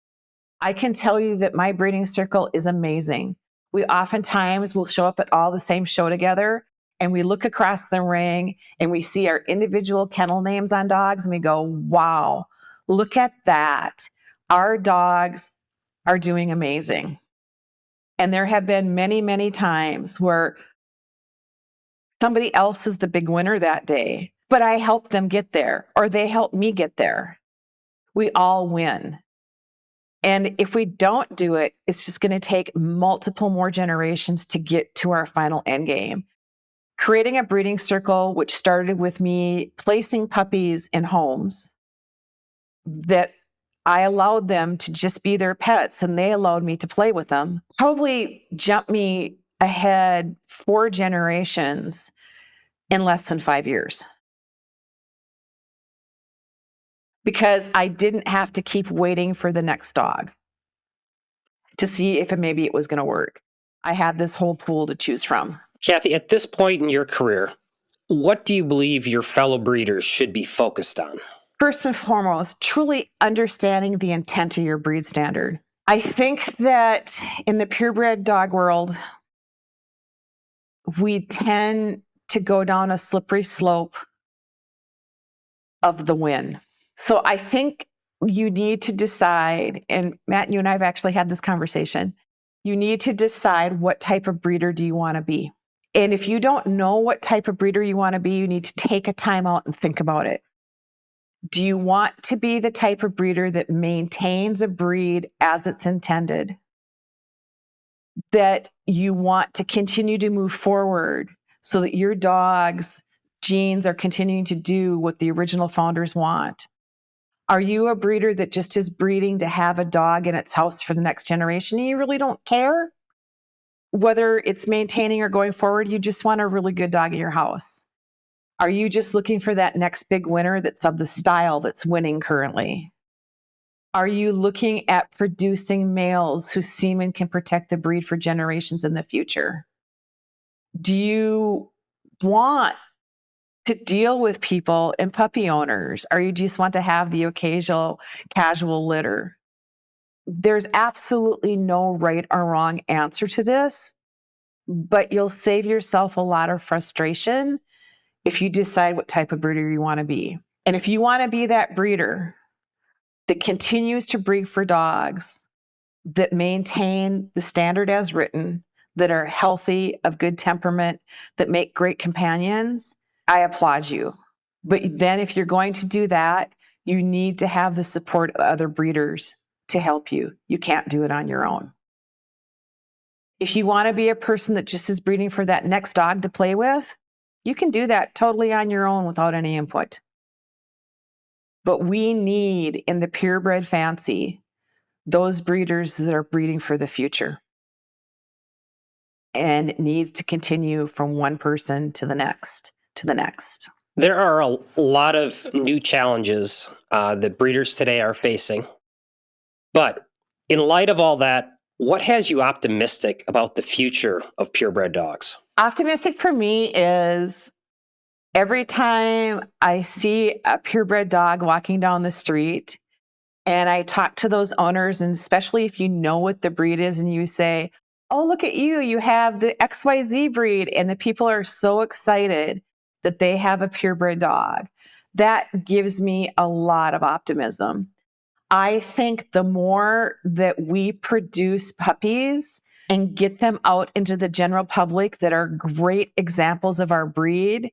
I can tell you that my breeding circle is amazing. We oftentimes will show up at all the same show together, and we look across the ring and we see our individual kennel names on dogs and we go, wow, look at that. Our dogs are doing amazing. And there have been many, many times where somebody else is the big winner that day, but I helped them get there, or they helped me get there. We all win. And if we don't do it, it's just going to take multiple more generations to get to our final end game. Creating a breeding circle, which started with me placing puppies in homes that I allowed them to just be their pets and they allowed me to play with them, probably jumped me ahead 4 generations in less than 5 years. Because I didn't have to keep waiting for the next dog to see if maybe it was going to work. I had this whole pool to choose from. Kathy, at this point in your career, what do you believe your fellow breeders should be focused on? First and foremost, truly understanding the intent of your breed standard. I think that in the purebred dog world, we tend to go down a slippery slope of the win. So I think you need to decide, and Matt, you and I have actually had this conversation. You need to decide what type of breeder do you want to be. And if you don't know what type of breeder you want to be, you need to take a time out and think about it. Do you want to be the type of breeder that maintains a breed as it's intended? That you want to continue to move forward so that your dog's genes are continuing to do what the original founders want? Are you a breeder that just is breeding to have a dog in its house for the next generation and you really don't care whether it's maintaining or going forward? You just want a really good dog in your house. Are you just looking for that next big winner that's of the style that's winning currently? Are you looking at producing males whose semen can protect the breed for generations in the future? Do you want to deal with people and puppy owners, or you just want to have the occasional casual litter? There's absolutely no right or wrong answer to this, but you'll save yourself a lot of frustration if you decide what type of breeder you want to be. And if you want to be that breeder that continues to breed for dogs that maintain the standard as written, that are healthy, of good temperament, that make great companions, I applaud you. But then if you're going to do that, you need to have the support of other breeders to help you. You can't do it on your own. If you want to be a person that just is breeding for that next dog to play with, you can do that totally on your own without any input. But we need, in the purebred fancy, those breeders that are breeding for the future. And it needs to continue from one person to the next, to the next. There are a lot of new challenges that breeders today are facing. But in light of all that, what has you optimistic about the future of purebred dogs? Optimistic for me is every time I see a purebred dog walking down the street and I talk to those owners, and especially if you know what the breed is and you say, oh, look at you, you have the XYZ breed, and the people are so excited that they have a purebred dog. That gives me a lot of optimism. I think the more that we produce puppies and get them out into the general public that are great examples of our breed,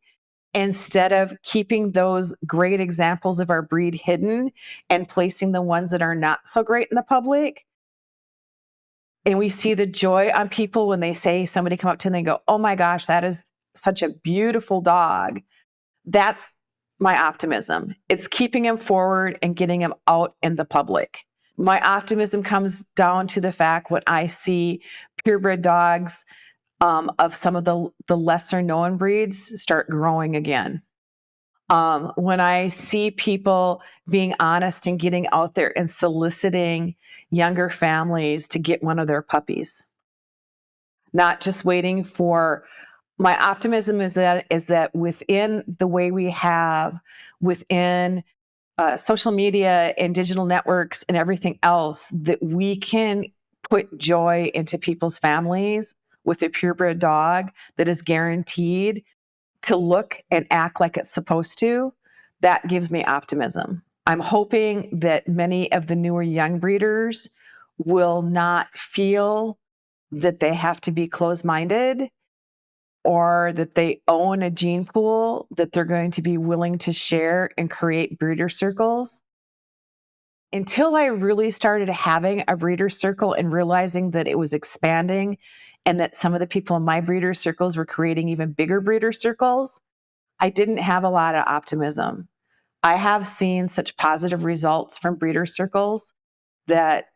instead of keeping those great examples of our breed hidden and placing the ones that are not so great in the public. And we see the joy on people when they say, somebody come up to them and go, oh my gosh, that is such a beautiful dog. That's my optimism. It's keeping him forward and getting him out in the public. My optimism comes down to the fact when I see purebred dogs of some of the lesser known breeds start growing again. When I see people being honest and getting out there and soliciting younger families to get one of their puppies, not just waiting for. My optimism is that within the way we have within social media and digital networks and everything else, that we can put joy into people's families with a purebred dog that is guaranteed to look and act like it's supposed to. That gives me optimism. I'm hoping that many of the newer young breeders will not feel that they have to be closed-minded or that they own a gene pool that they're going to be willing to share and create breeder circles. Until I really started having a breeder circle and realizing that it was expanding and that some of the people in my breeder circles were creating even bigger breeder circles, I didn't have a lot of optimism. I have seen such positive results from breeder circles that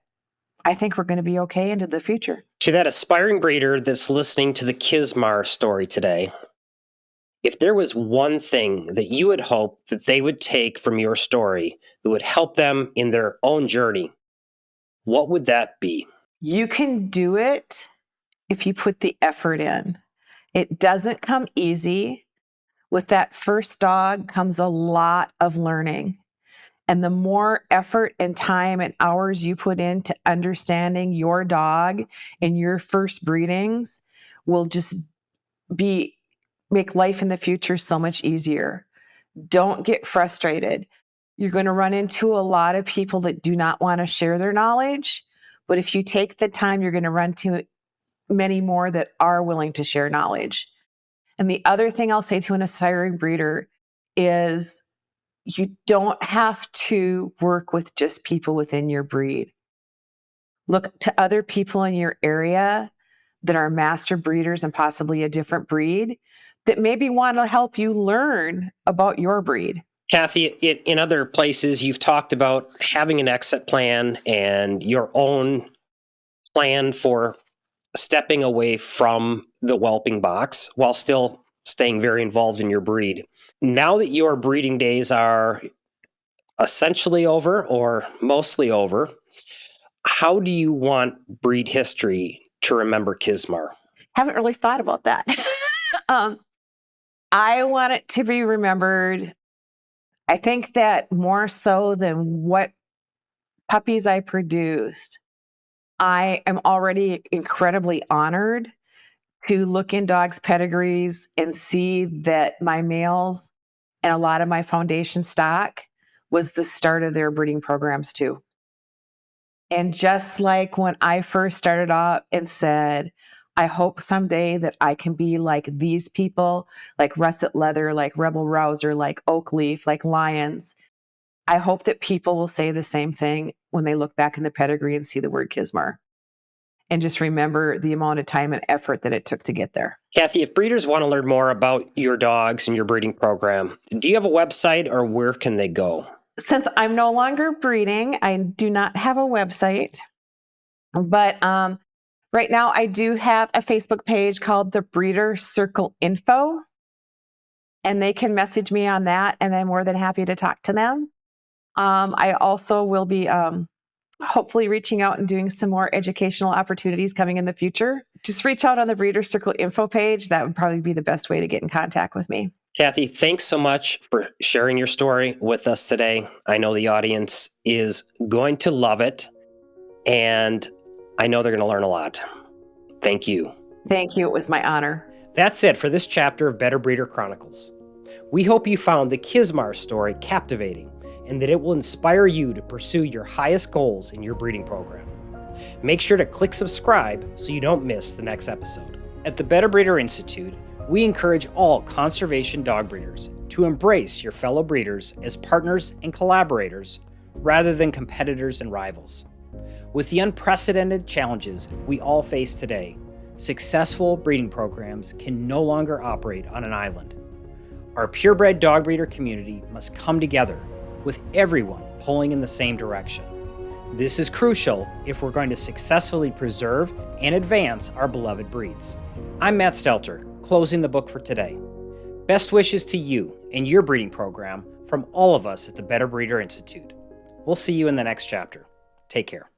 I think we're going to be okay into the future. To that aspiring breeder that's listening to the Kizmar story today, if there was one thing that you would hope that they would take from your story that would help them in their own journey, what would that be? You can do it if you put the effort in. It doesn't come easy. With that first dog comes a lot of learning. And the more effort and time and hours you put into understanding your dog and your first breedings will just make life in the future so much easier. Don't get frustrated. You're going to run into a lot of people that do not want to share their knowledge. But if you take the time, you're going to run to many more that are willing to share knowledge. And the other thing I'll say to an aspiring breeder is you don't have to work with just people within your breed. Look to other people in your area that are master breeders and possibly a different breed that maybe want to help you learn about your breed. Kathy, in other places, you've talked about having an exit plan and your own plan for stepping away from the whelping box while still staying very involved in your breed. Now that your breeding days are essentially over or mostly over, how do you want breed history to remember Kizmar? Haven't really thought about that. I want it to be remembered. I think that more so than what puppies I produced, I am already incredibly honored to look in dogs' pedigrees and see that my males and a lot of my foundation stock was the start of their breeding programs too. And just like when I first started out and said, I hope someday that I can be like these people, like Russet Leather, like Rebel Rouser, like Oak Leaf, like Lions. I hope that people will say the same thing when they look back in the pedigree and see the word Kizmar. And just remember the amount of time and effort that it took to get there. Kathy, if breeders want to learn more about your dogs and your breeding program, do you have a website or where can they go? Since I'm no longer breeding, I do not have a website. But right now I do have a Facebook page called the Breeder Circle Info. And they can message me on that, and I'm more than happy to talk to them. I also will be hopefully reaching out and doing some more educational opportunities coming in the future. Just reach out on the Breeder Circle info page. That would probably be the best way to get in contact with me. Kathy, thanks so much for sharing your story with us today. I know the audience is going to love it, and I know they're going to learn a lot. Thank you. Thank you. It was my honor. That's it for this chapter of Better Breeder Chronicles. We hope you found the Kizmar story captivating and that it will inspire you to pursue your highest goals in your breeding program. Make sure to click subscribe so you don't miss the next episode. At the Better Breeder Institute, we encourage all conservation dog breeders to embrace your fellow breeders as partners and collaborators rather than competitors and rivals. With the unprecedented challenges we all face today, successful breeding programs can no longer operate on an island. Our purebred dog breeder community must come together with everyone pulling in the same direction. This is crucial if we're going to successfully preserve and advance our beloved breeds. I'm Matt Stelter, closing the book for today. Best wishes to you and your breeding program from all of us at the Better Breeder Institute. We'll see you in the next chapter. Take care.